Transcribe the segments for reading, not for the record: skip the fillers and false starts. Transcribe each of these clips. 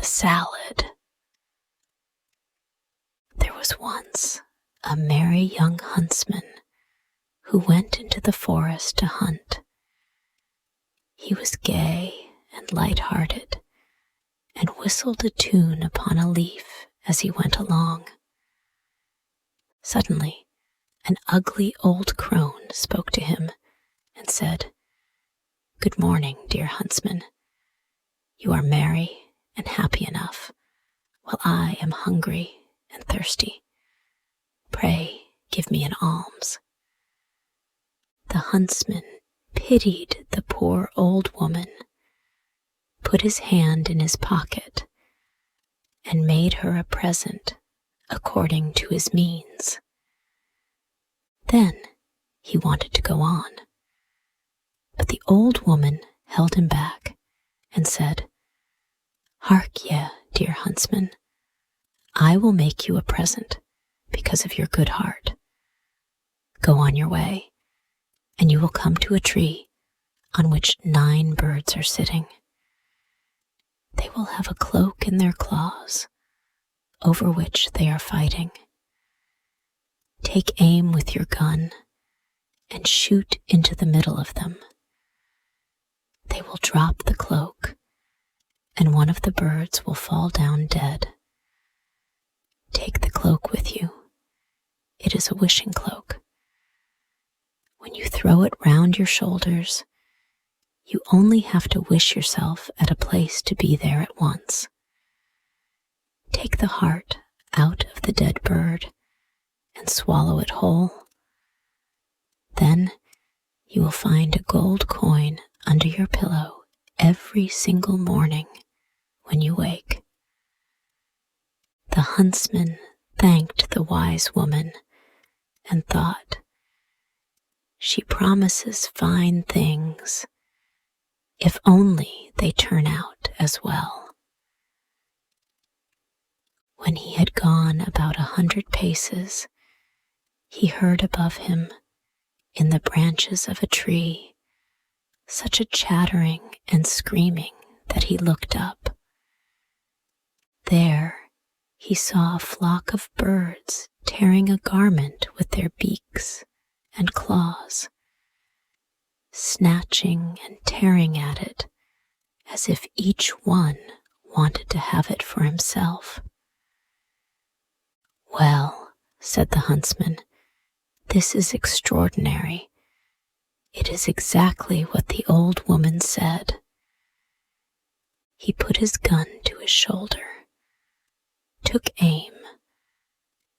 salad. There was once a merry young huntsman who went into the forest to hunt. He was gay and light-hearted, and whistled a tune upon a leaf as he went along. Suddenly, an ugly old crone spoke to him and said, "Good morning, dear huntsman. You are merry and happy enough, while I am hungry and thirsty. Pray give me an alms." The huntsman pitied the poor old woman, put his hand in his pocket, and made her a present according to his means. Then he wanted to go on, but the old woman held him back and said, "Hark ye, dear huntsman, I will make you a present because of your good heart. Go on your way, and you will come to a tree on which 9 birds are sitting. They will have a cloak in their claws, over which they are fighting. Take aim with your gun and shoot into the middle of them. They will drop the cloak, and one of the birds will fall down dead. Take the cloak with you. It is a wishing-cloak. When you throw it round your shoulders, you only have to wish yourself at a place to be there at once. Take the heart out of the dead bird and swallow it whole. Then you will find a gold coin under your pillow every single morning when you wake." The huntsman thanked the wise woman and thought, "She promises fine things, if only they turn out as well." When he had gone about 100 paces, he heard above him, in the branches of a tree, such a chattering and screaming that he looked up. There he saw a flock of birds tearing a garment with their beaks and claws, snatching and tearing at it as if each one wanted to have it for himself. "Well," said the huntsman, "this is extraordinary. It is exactly what the old woman said." He put his gun to his shoulder, took aim,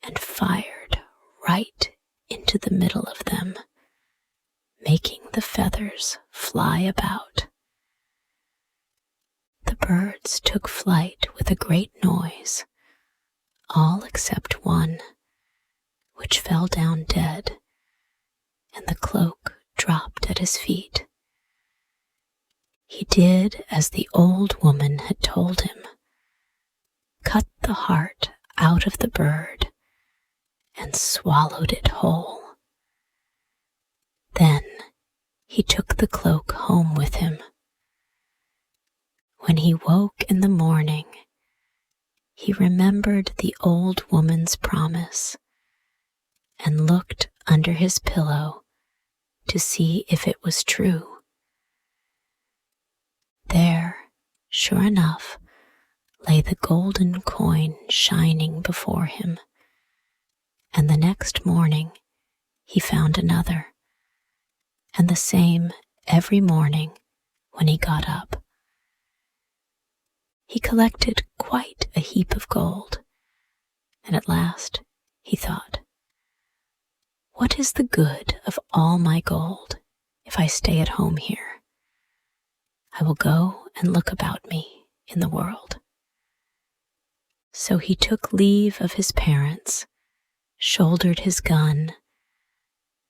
and fired right into the middle of them, making the feathers fly about. The birds took flight with a great noise, all except one, which fell down dead, and the cloak dropped at his feet. He did as the old woman had told him, cut the heart out of the bird, and swallowed it whole. Then he took the cloak home with him. When he woke in the morning, he remembered the old woman's promise and looked under his pillow to see if it was true. There, sure enough, lay the golden coin shining before him, and the next morning he found another, and the same every morning when he got up. He collected quite a heap of gold, and at last he thought, "What is the good of all my gold if I stay at home here? I will go and look about me in the world." So he took leave of his parents, shouldered his gun,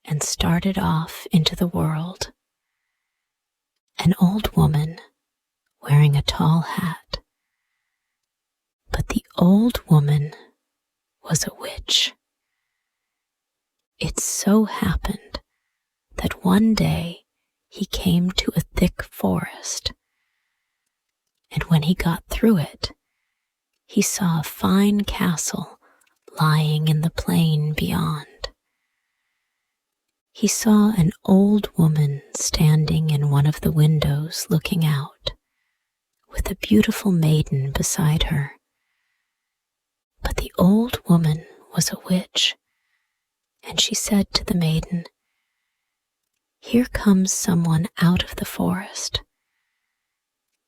and started off into the world. An old woman wearing a tall hat. But the old woman was a witch. It so happened that one day he came to a thick forest, and when he got through it, he saw a fine castle lying in the plain beyond. He saw an old woman standing in one of the windows looking out, with a beautiful maiden beside her. But the old woman was a witch, and she said to the maiden, "Here comes someone out of the forest.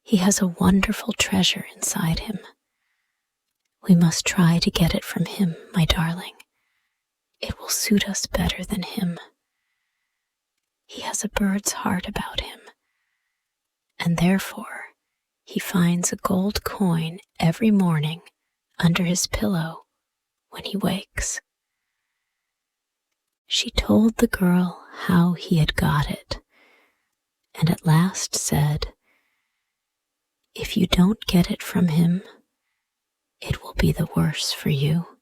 He has a wonderful treasure inside him. We must try to get it from him, my darling. It will suit us better than him. He has a bird's heart about him, and therefore he finds a gold coin every morning under his pillow when he wakes." She told the girl how he had got it, and at last said, "If you don't get it from him, it will be the worse for you."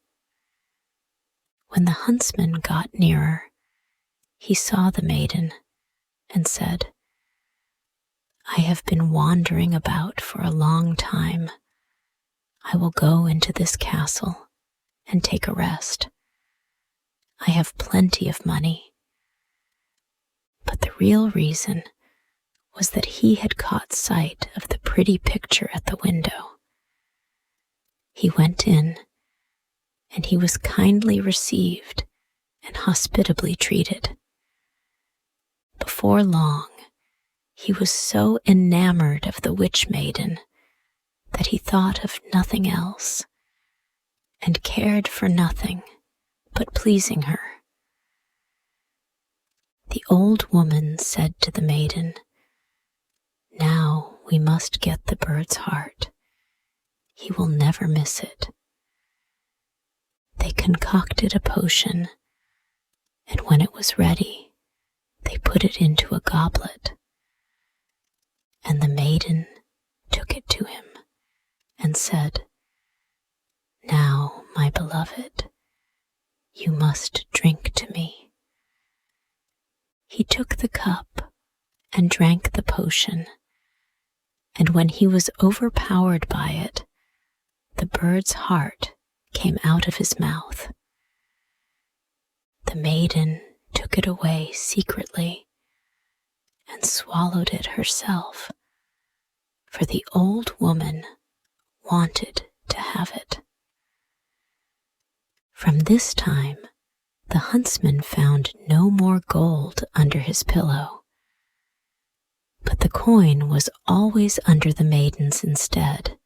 When the huntsman got nearer, he saw the maiden and said, "I have been wandering about for a long time. I will go into this castle and take a rest. I have plenty of money." But the real reason was that he had caught sight of the pretty picture at the window. He went in, and he was kindly received and hospitably treated. Before long, he was so enamored of the witch maiden that he thought of nothing else and cared for nothing but pleasing her. The old woman said to the maiden, "Now we must get the bird's heart. He will never miss it." They concocted a potion, and when it was ready, they put it into a goblet, and the maiden took it to him and said, "Now, my beloved, you must drink to me." He took the cup and drank the potion, and when he was overpowered by it, the bird's heart came out of his mouth. The maiden took it away secretly and swallowed it herself, for the old woman wanted to have it. From this time, the huntsman found no more gold under his pillow, but the coin was always under the maiden's instead,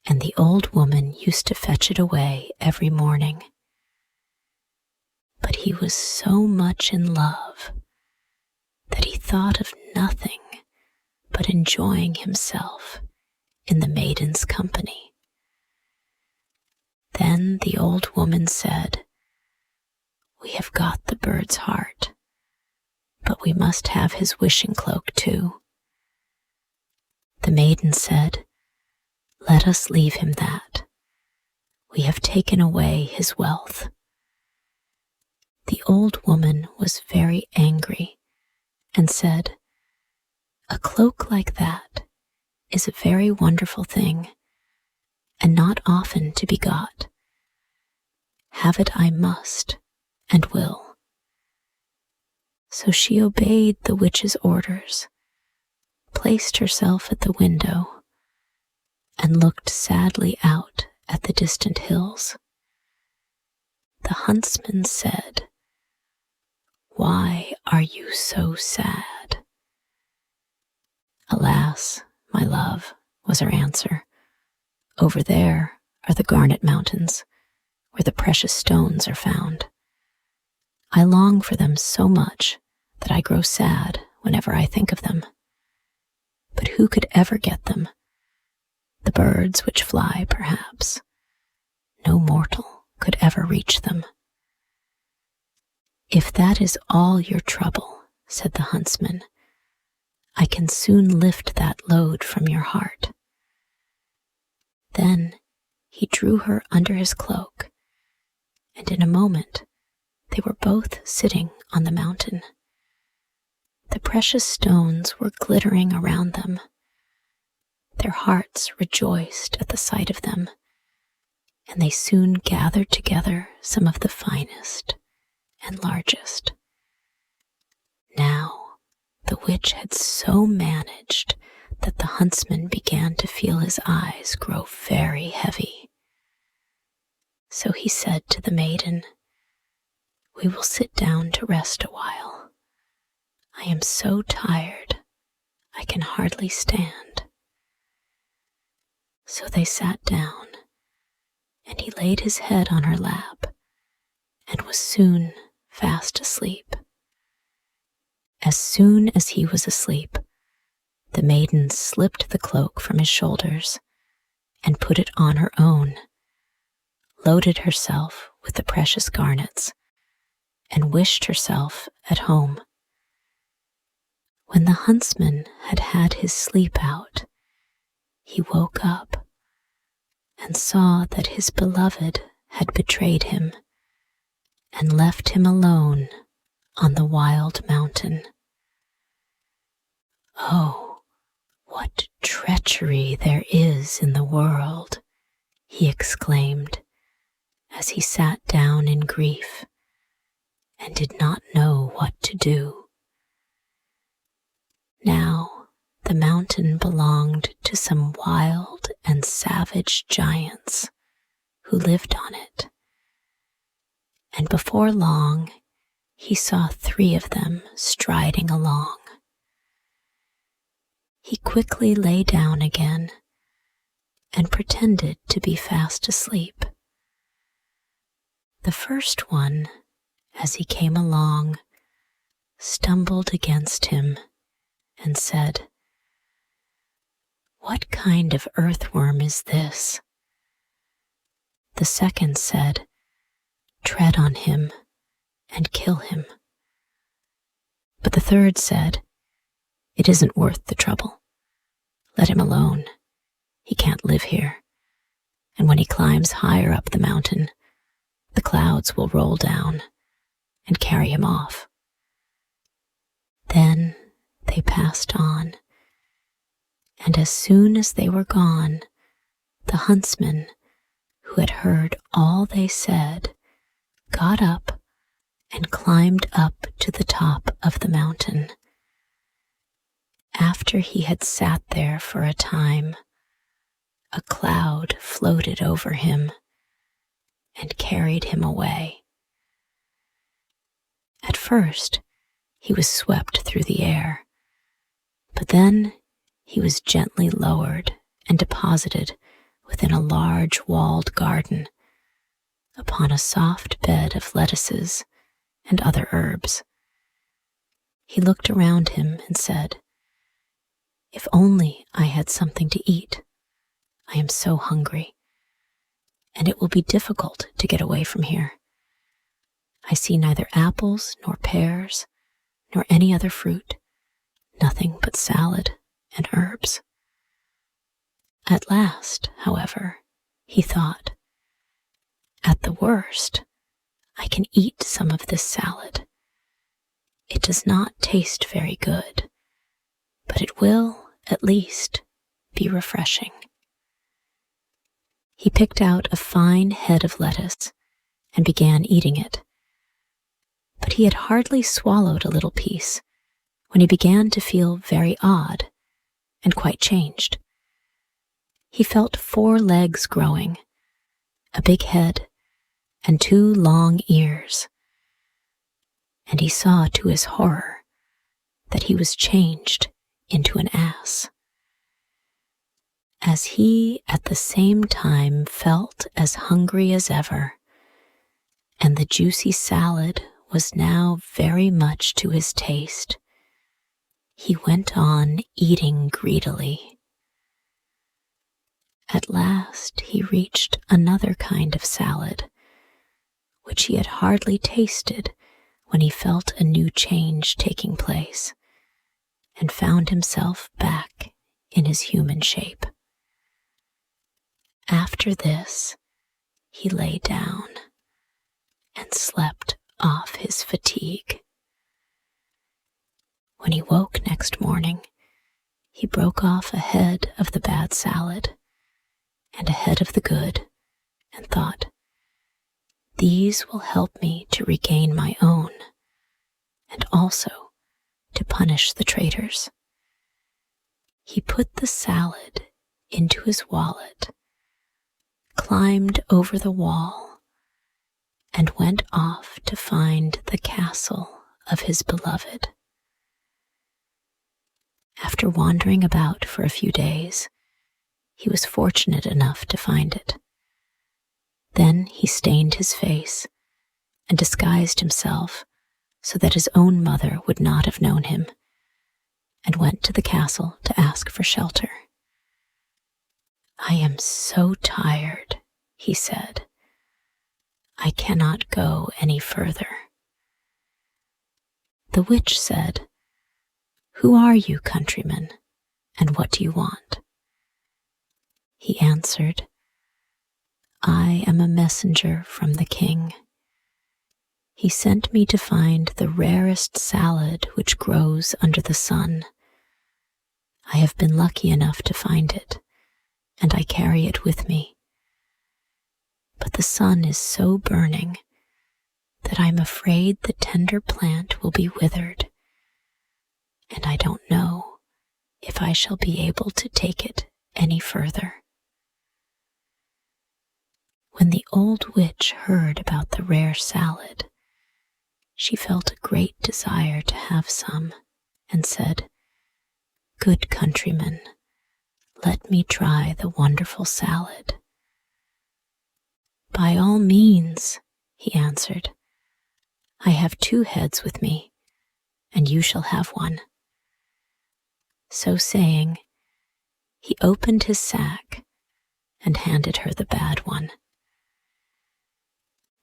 and the old woman used to fetch it away every morning. But he was so much in love that he thought of nothing but enjoying himself in the maiden's company. Then the old woman said, "We have got the bird's heart, but we must have his wishing-cloak too." The maiden said, "Let us leave him that. We have taken away his wealth." The old woman was very angry and said, "A cloak like that is a very wonderful thing, and not often to be got. Have it I must, and will." So she obeyed the witch's orders, placed herself at the window, and looked sadly out at the distant hills. The huntsman said, "Why are you so sad?" "Alas, my love," was her answer, "over there are the garnet mountains, where the precious stones are found. I long for them so much that I grow sad whenever I think of them. But who could ever get them? The birds which fly, perhaps. No mortal could ever reach them." "If that is all your trouble," said the huntsman, "I can soon lift that load from your heart." Then he drew her under his cloak, and in a moment they were both sitting on the mountain. The precious stones were glittering around them. Their hearts rejoiced at the sight of them, and they soon gathered together some of the finest and largest. Now the witch had so managed that the huntsman began to feel his eyes grow very heavy. So he said to the maiden, "We will sit down to rest a while. I am so tired, I can hardly stand." So they sat down, and he laid his head on her lap and was soon fast asleep. As soon as he was asleep, the maiden slipped the cloak from his shoulders and put it on her own, loaded herself with the precious garnets, and wished herself at home. When the huntsman had had his sleep out, he woke up and saw that his beloved had betrayed him and left him alone on the wild mountain. "Oh, what treachery there is in the world," he exclaimed as he sat down in grief and did not know what to do. Now the mountain belonged to some wild and savage giants who lived on it, and before long he saw 3 of them striding along. He quickly lay down again and pretended to be fast asleep. The first one, as he came along, stumbled against him and said, "What kind of earthworm is this?" The second said, "Tread on him and kill him." But the third said, "It isn't worth the trouble. Let him alone. He can't live here, and when he climbs higher up the mountain, the clouds will roll down and carry him off." Then they passed on, and as soon as they were gone, the huntsman, who had heard all they said, got up and climbed up to the top of the mountain. After he had sat there for a time, a cloud floated over him and carried him away. At first, he was swept through the air, but then he was gently lowered and deposited within a large walled garden upon a soft bed of lettuces and other herbs. He looked around him and said, "If only I had something to eat. I am so hungry, and it will be difficult to get away from here. I see neither apples nor pears nor any other fruit, nothing but salad and herbs." At last, however, he thought, "At the worst, I can eat some of this salad. It does not taste very good, but it will, at least, be refreshing." He picked out a fine head of lettuce and began eating it. But he had hardly swallowed a little piece when he began to feel very odd and quite changed. He felt 4 legs growing, a big head, and 2 long ears. And he saw to his horror that he was changed into an ass. As he at the same time felt as hungry as ever, and the juicy salad was now very much to his taste, he went on eating greedily. At last he reached another kind of salad, which he had hardly tasted when he felt a new change taking place, and found himself back in his human shape. After this, he lay down and slept off his fatigue. When he woke next morning, He broke off a head of the bad salad and a head of the good, and thought, "These will help me to regain my own, and also to punish the traitors." He put the salad into his wallet, climbed over the wall, and went off to find the castle of his beloved. After wandering about for a few days, he was fortunate enough to find it. Then he stained his face and disguised himself so that his own mother would not have known him, and went to the castle to ask for shelter. "I am so tired," he said. "I cannot go any further." The witch said, "Who are you, countryman, and what do you want?" He answered, "I am a messenger from the king. He sent me to find the rarest salad which grows under the sun. I have been lucky enough to find it, and I carry it with me. But the sun is so burning that I'm afraid the tender plant will be withered, and I don't know if I shall be able to take it any further." When the old witch heard about the rare salad, she felt a great desire to have some, and said, "Good countryman, let me try the wonderful salad." "By all means," he answered. "I have 2 heads with me, and you shall have one." So saying, he opened his sack and handed her the bad one.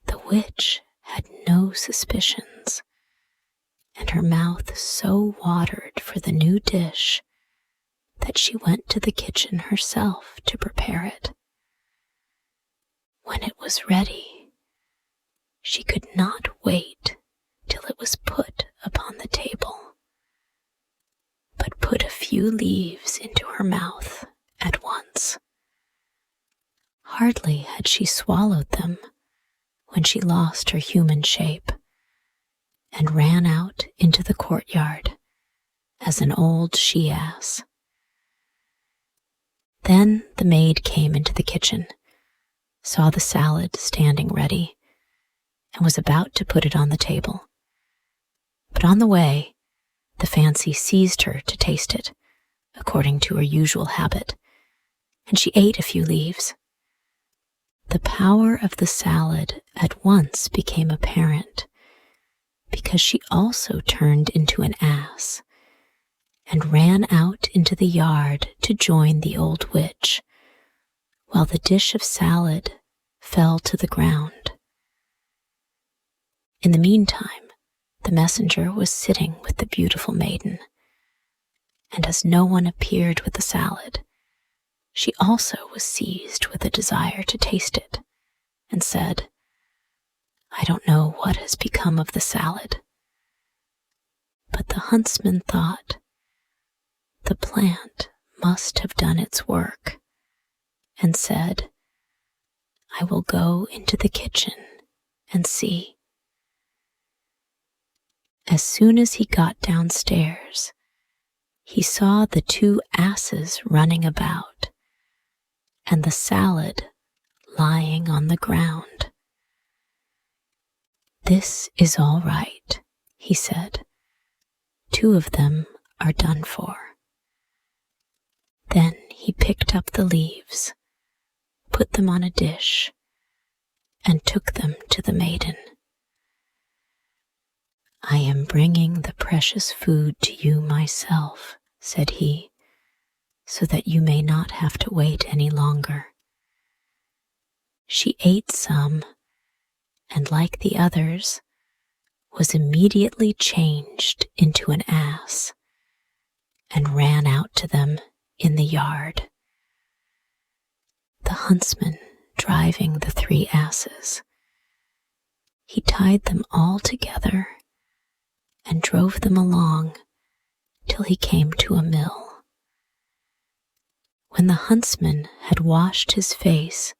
The witch had no suspicions, and her mouth so watered for the new dish that she went to the kitchen herself to prepare it. When it was ready, she could not wait till it was put upon the table, but put a few leaves into her mouth at once. Hardly had she swallowed them when she lost her human shape and ran out into the courtyard as an old she-ass. Then the maid came into the kitchen, saw the salad standing ready, and was about to put it on the table. But on the way, the fancy seized her to taste it, according to her usual habit, and she ate a few leaves. The power of the salad at once became apparent, because she also turned into an ass and ran out into the yard to join the old witch, while the dish of salad fell to the ground. In the meantime, the messenger was sitting with the beautiful maiden, and as no one appeared with the salad, she also was seized with a desire to taste it, and said, "I don't know what has become of the salad." But the huntsman thought, "The plant must have done its work," and said, "I will go into the kitchen and see." As soon as he got downstairs, he saw the 2 asses running about, and the salad lying on the ground. "This is all right," he said. "2 of them are done for." Then he picked up the leaves, put them on a dish, and took them to the maiden. "I am bringing the precious food to you myself," said he, "so that you may not have to wait any longer." She ate some, and like the others, was immediately changed into an ass, and ran out to them in the yard. The huntsman driving the 3 asses, he tied them all together and drove them along till he came to a mill. When the huntsman had washed his face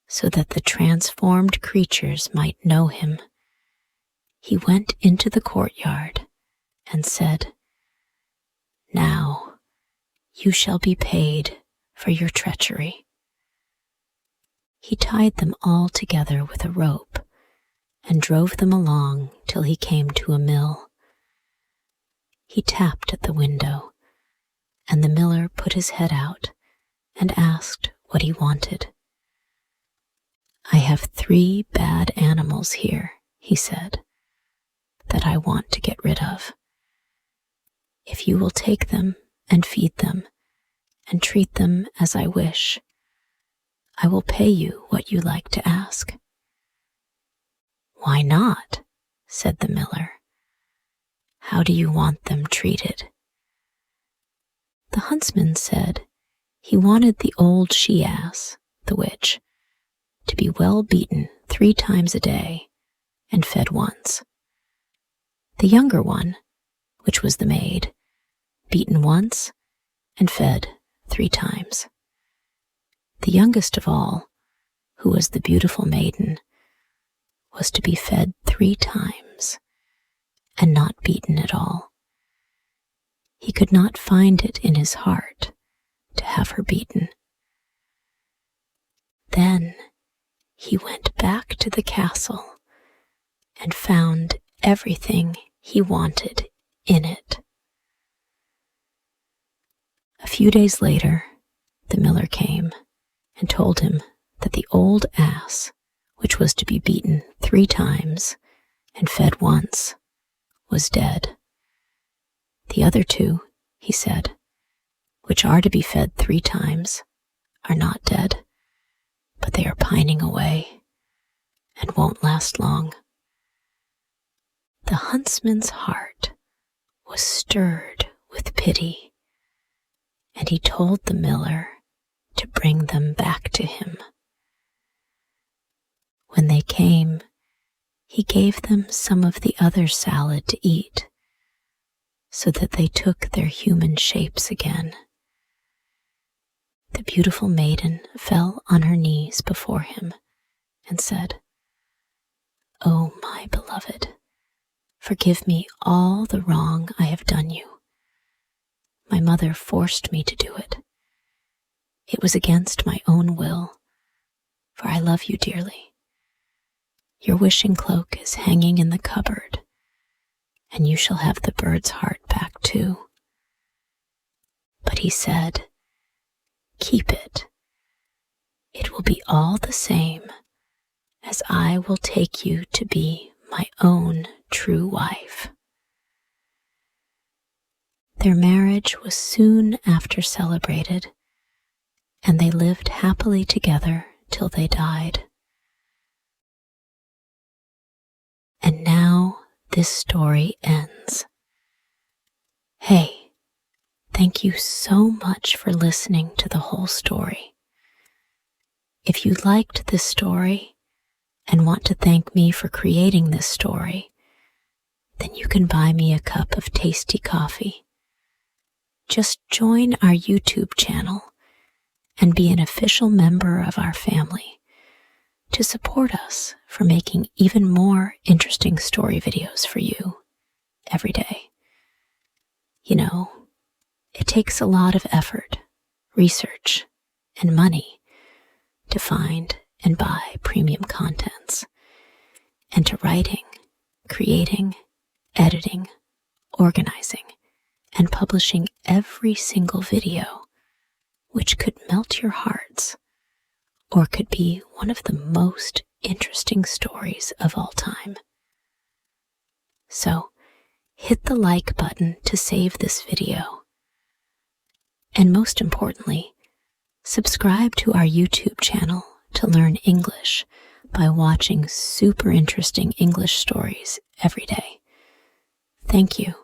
so that the transformed creatures might know him, he went into the courtyard and said, "Now you shall be paid for your treachery." He tied them all together with a rope and drove them along till he came to a mill. He tapped at the window, and the miller put his head out and asked what he wanted. "I have 3 bad animals here," he said, "that I want to get rid of. If you will take them and feed them and treat them as I wish, I will pay you what you like to ask." "Why not?" said the miller. "How do you want them treated?" The huntsman said he wanted the old she-ass, the witch, to be well beaten 3 times a day and fed once. The younger one, which was the maid, beaten once and fed 3 times. The youngest of all, who was the beautiful maiden, was to be fed 3 times and not beaten at all. He could not find it in his heart to have her beaten. Then he went back to the castle and found everything he wanted in it. A few days later, the miller came and told him that the old ass, which was to be beaten 3 times and fed once, was dead. The other 2, he said, which are to be fed 3 times, are not dead, but they are pining away and won't last long. The huntsman's heart was stirred with pity, and he told the miller to bring them back to him. When they came, he gave them some of the other salad to eat, so that they took their human shapes again. The beautiful maiden fell on her knees before him and said, "Oh, my beloved, forgive me all the wrong I have done you. My mother forced me to do it. It was against my own will, for I love you dearly. Your wishing-cloak is hanging in the cupboard, and you shall have the bird's heart back too." But he said, "Keep it. It will be all the same, as I will take you to be my own true wife." Their marriage was soon after celebrated, and they lived happily together till they died. And now this story ends. Hey, thank you so much for listening to the whole story. If you liked this story and want to thank me for creating this story, then you can buy me a cup of tasty coffee. Just join our YouTube channel and be an official member of our family to support us for making even more interesting story videos for you every day. You know, it takes a lot of effort, research, and money to find and buy premium contents, and to writing, creating, editing, organizing, and publishing every single video, which could melt your hearts or could be one of the most interesting stories of all time. So, hit the like button to save this video. And most importantly, subscribe to our YouTube channel to learn English by watching super interesting English stories every day. Thank you.